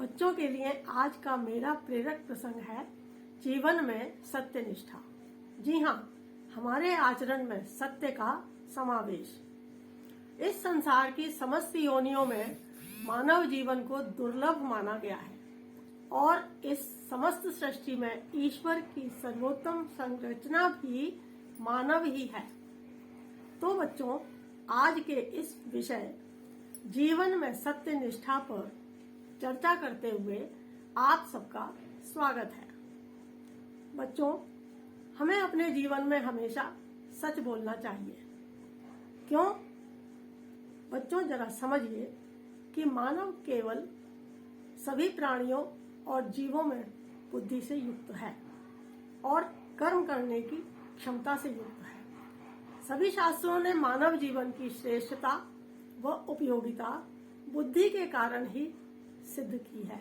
बच्चों के लिए आज का मेरा प्रेरक प्रसंग है जीवन में सत्यनिष्ठा। जी हाँ, हमारे आचरण में सत्य का समावेश। इस संसार की समस्त योनियों में मानव जीवन को दुर्लभ माना गया है और इस समस्त सृष्टि में ईश्वर की सर्वोत्तम संरचना भी मानव ही है। तो बच्चों, आज के इस विषय जीवन में सत्य निष्ठा पर चर्चा करते हुए आप सबका स्वागत है। बच्चों, हमें अपने जीवन में हमेशा सच बोलना चाहिए। क्यों? बच्चों, जरा समझिए कि मानव केवल सभी प्राणियों और जीवों में बुद्धि से युक्त है और कर्म करने की क्षमता से युक्त है। सभी शास्त्रों ने मानव जीवन की श्रेष्ठता व उपयोगिता बुद्धि के कारण ही सिद्ध की है।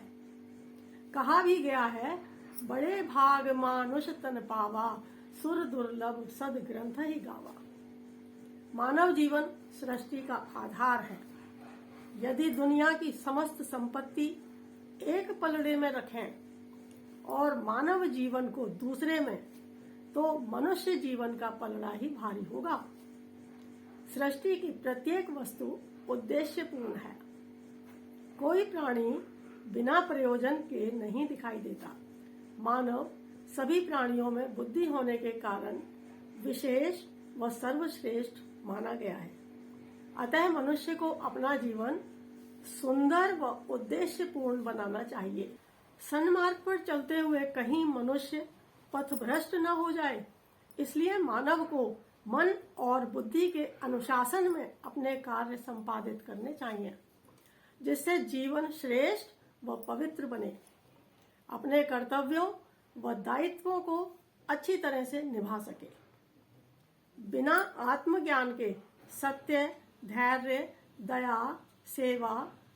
कहा भी गया है, बड़े भाग मानुष तन पावा, सुर दुर्लभ सद ग्रंथ ही गावा। मानव जीवन सृष्टि का आधार है। यदि दुनिया की समस्त संपत्ति एक पलड़े में रखें और मानव जीवन को दूसरे में, तो मनुष्य जीवन का पलड़ा ही भारी होगा। सृष्टि की प्रत्येक वस्तु उद्देश्यपूर्ण है। कोई प्राणी बिना प्रयोजन के नहीं दिखाई देता। मानव सभी प्राणियों में बुद्धि होने के कारण विशेष व सर्वश्रेष्ठ माना गया है। अतः मनुष्य को अपना जीवन सुंदर व उद्देश्यपूर्ण बनाना चाहिए। सन्मार्ग पर चलते हुए कहीं मनुष्य पथभ्रष्ट न हो जाए, इसलिए मानव को मन और बुद्धि के अनुशासन में अपने कार्य संपादित करने चाहिए, जिससे जीवन श्रेष्ठ व पवित्र बने। अपने कर्तव्यों व दायित्वों को अच्छी तरह से निभा सके। बिना आत्मज्ञान के सत्य, धैर्य, दया, सेवा,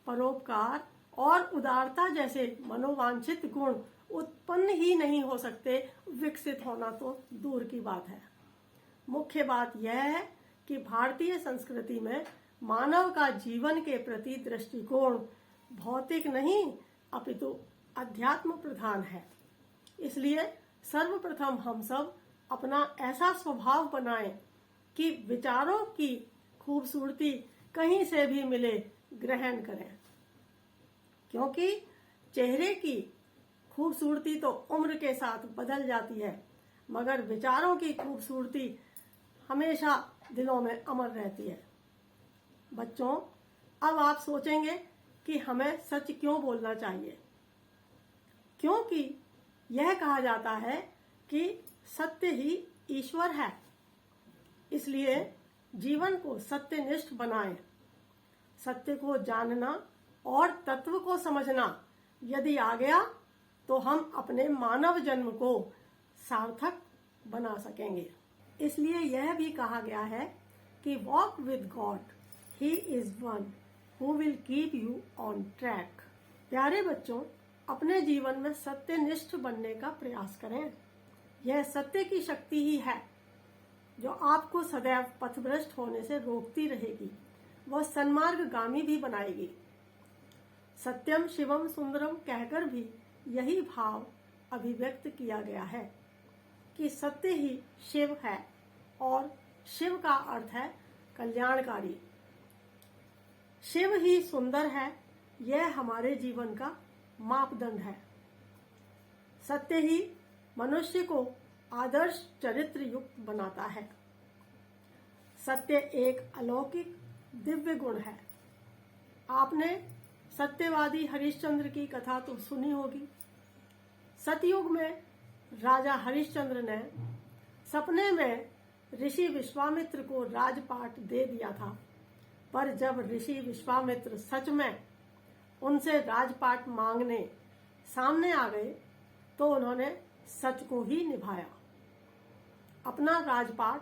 परोपकार और उदारता जैसे मनोवांछित गुण उत्पन्न ही नहीं हो सकते। विकसित होना तो दूर की बात है। मुख्य बात यह है कि भारतीय संस्कृति में मानव का जीवन के प्रति दृष्टिकोण भौतिक नहीं अपितु अध्यात्म प्रधान है। इसलिए सर्वप्रथम हम सब अपना ऐसा स्वभाव बनाएं कि विचारों की खूबसूरती कहीं से भी मिले ग्रहण करें, क्योंकि चेहरे की खूबसूरती तो उम्र के साथ बदल जाती है, मगर विचारों की खूबसूरती हमेशा दिलों में अमर रहती है। बच्चों, अब आप सोचेंगे कि हमें सच क्यों बोलना चाहिए। क्योंकि यह कहा जाता है कि सत्य ही ईश्वर है। इसलिए जीवन को सत्यनिष्ठ बनाएं। सत्य को जानना और तत्व को समझना यदि आ गया, तो हम अपने मानव जन्म को सार्थक बना सकेंगे। इसलिए यह भी कहा गया है कि walk with God, he is one who will keep you on track. प्यारे बच्चों, अपने जीवन में सत्यनिष्ठ बनने का प्रयास करें। यह सत्य की शक्ति ही है जो आपको सदैव पथभ्रष्ट होने से रोकती रहेगी, वह सन्मार्गगामी भी बनाएगी। सत्यम शिवम सुंदरम कहकर भी यही भाव अभिव्यक्त किया गया है कि सत्य ही शिव है और शिव का अर्थ है कल्याणकारी। शिव ही सुंदर है, यह हमारे जीवन का मापदंड है। सत्य ही मनुष्य को आदर्श चरित्र युक्त बनाता है। सत्य एक अलौकिक दिव्य गुण है। आपने सत्यवादी हरिश्चंद्र की कथा तो सुनी होगी। सतयुग में राजा हरिश्चंद्र ने सपने में ऋषि विश्वामित्र को राजपाट दे दिया था, पर जब ऋषि विश्वामित्र सच में उनसे राजपाट मांगने सामने आ गए, तो उन्होंने सच को ही निभाया। अपना राजपाट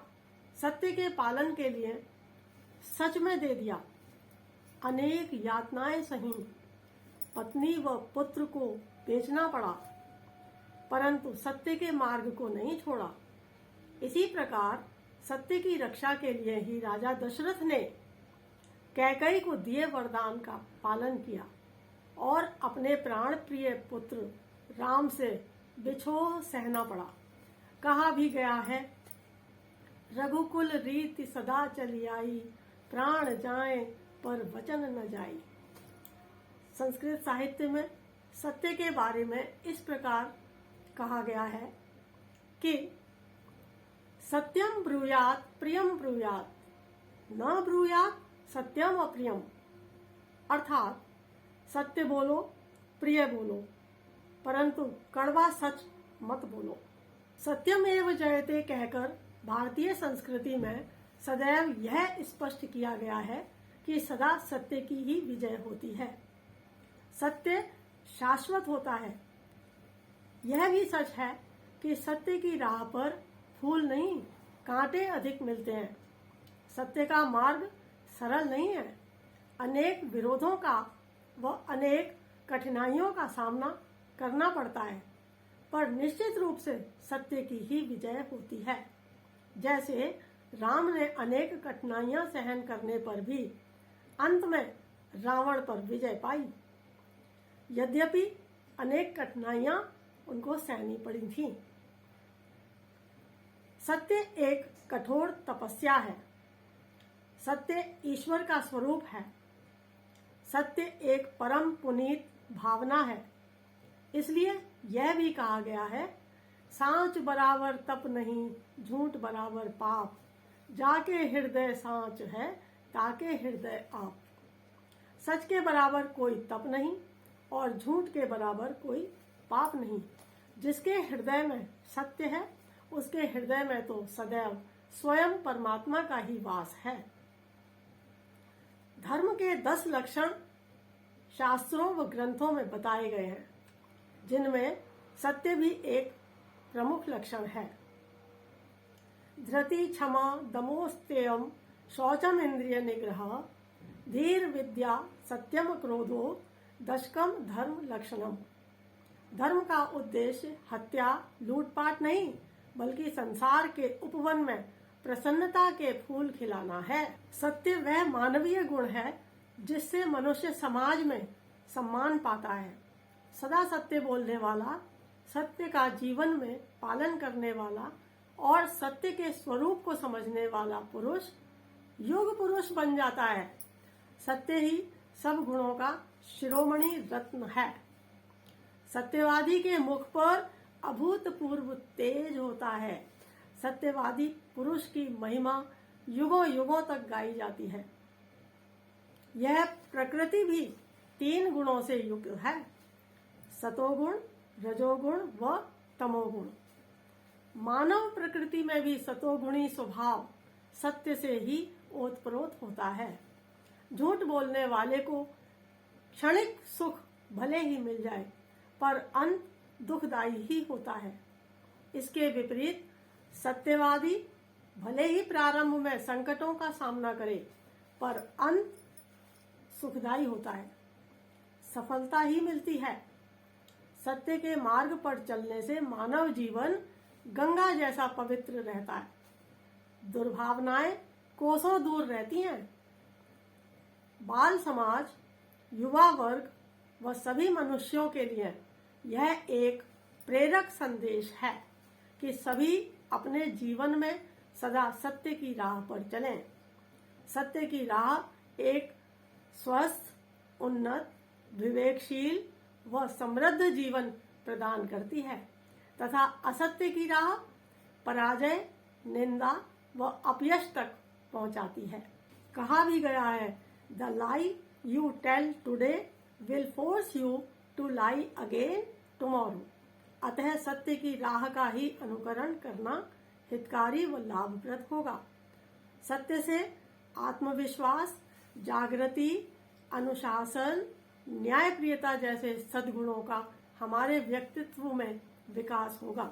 सत्य के पालन के लिए सच में दे दिया। अनेक यातनाएं सही, पत्नी व पुत्र को बेचना पड़ा, परंतु सत्य के मार्ग को नहीं छोड़ा। इसी प्रकार सत्य की रक्षा के लिए ही राजा दशरथ ने कैकेयी को दिए वरदान का पालन किया और अपने प्राण प्रिय पुत्र राम से बिछोह सहना पड़ा। कहा भी गया है, रघुकुल रीति सदा चली आई, प्राण जाए पर वचन न जाई। संस्कृत साहित्य में सत्य के बारे में इस प्रकार कहा गया है कि सत्यम ब्रूयात प्रियम ब्रूयात, न ब्रूयात सत्यम अप्रियम। अर्थात सत्य बोलो, प्रिय बोलो, परंतु कड़वा सच मत बोलो। सत्यमेव जयते कहकर भारतीय संस्कृति में सदैव यह स्पष्ट किया गया है कि सदा सत्य की ही विजय होती है। सत्य शाश्वत होता है। यह भी सच है कि सत्य की राह पर फूल नहीं, कांटे अधिक मिलते हैं। सत्य का मार्ग सरल नहीं है। अनेक विरोधों का व अनेक कठिनाइयों का सामना करना पड़ता है, पर निश्चित रूप से सत्य की ही विजय होती है। जैसे राम ने अनेक कठिनाइयां सहन करने पर भी अंत में रावण पर विजय पाई। यद्यपि अनेक कठिनाइयां उनको सहनी पड़ी थीं। सत्य एक कठोर तपस्या है। सत्य ईश्वर का स्वरूप है। सत्य एक परम पुनीत भावना है। इसलिए यह भी कहा गया है, सांच बराबर तप नहीं, झूठ बराबर पाप, जाके हृदय सांच है, ताके हृदय आप। सच के बराबर कोई तप नहीं और झूठ के बराबर कोई पाप नहीं। जिसके हृदय में सत्य है, उसके हृदय में तो सदैव स्वयं परमात्मा का ही वास है। धर्म के 10 लक्षण शास्त्रों व ग्रंथों में बताए गए हैं, जिनमें सत्य भी एक प्रमुख लक्षण है। धृति, क्षमा, दमोस्तेयम, शौचम, इंद्रिय निग्रह, धीर, विद्या, सत्यम, क्रोधो, दशकम धर्म लक्षणम। धर्म का उद्देश्य हत्या, लूटपाट नहीं, बल्कि संसार के उपवन में प्रसन्नता के फूल खिलाना है। सत्य वह मानवीय गुण है जिससे मनुष्य समाज में सम्मान पाता है। सदा सत्य बोलने वाला, सत्य का जीवन में पालन करने वाला और सत्य के स्वरूप को समझने वाला पुरुष युग पुरुष बन जाता है। सत्य ही सब गुणों का शिरोमणि रत्न है। सत्यवादी के मुख पर अभूतपूर्व तेज होता है। सत्यवादी पुरुष की महिमा युगों युगों तक गाई जाती है। यह प्रकृति भी 3 गुणों से युक्त है, सतोगुण, रजोगुण व तमोगुण। मानव प्रकृति में भी सतोगुणी स्वभाव सत्य से ही ओतप्रोत होता है। झूठ बोलने वाले को क्षणिक सुख भले ही मिल जाए, पर अंत दुखदायी ही होता है। इसके विपरीत सत्यवादी भले ही प्रारंभ में संकटों का सामना करे, पर अंत सुखदायी होता है, सफलता ही मिलती है। सत्य के मार्ग पर चलने से मानव जीवन गंगा जैसा पवित्र रहता है। दुर्भावनाएं कोसों दूर रहती हैं। बाल समाज, युवा वर्ग व सभी मनुष्यों के लिए यह एक प्रेरक संदेश है कि सभी अपने जीवन में सदा सत्य की राह पर चलें। सत्य की राह एक स्वस्थ, उन्नत, विवेकशील व समृद्ध जीवन प्रदान करती है तथा असत्य की राह पराजय, निंदा व अपयश तक पहुंचाती है। कहा भी गया है, the lie you tell today will force you to lie again tomorrow. अतः सत्य की राह का ही अनुकरण करना हितकारी व लाभप्रद होगा। सत्य से आत्मविश्वास, जागृति, अनुशासन, न्यायप्रियता जैसे सद्गुणों का हमारे व्यक्तित्व में विकास होगा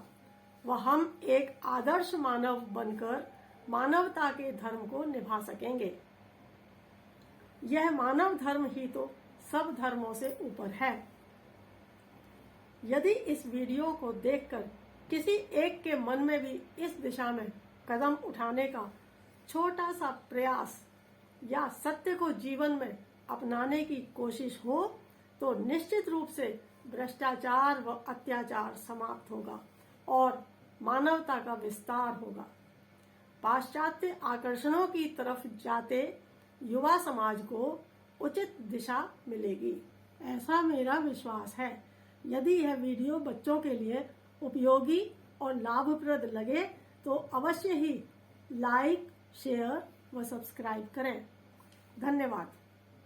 व हम एक आदर्श मानव बनकर मानवता के धर्म को निभा सकेंगे। यह मानव धर्म ही तो सब धर्मों से ऊपर है। यदि इस वीडियो को देखकर किसी एक के मन में भी इस दिशा में कदम उठाने का छोटा सा प्रयास या सत्य को जीवन में अपनाने की कोशिश हो तो निश्चित रूप से भ्रष्टाचार व अत्याचार समाप्त होगा और मानवता का विस्तार होगा। पाश्चात्य आकर्षणों की तरफ जाते युवा समाज को उचित दिशा मिलेगी, ऐसा मेरा विश्वास है। यदि यह वीडियो बच्चों के लिए उपयोगी और लाभप्रद लगे तो अवश्य ही लाइक, शेयर व सब्सक्राइब करें। धन्यवाद।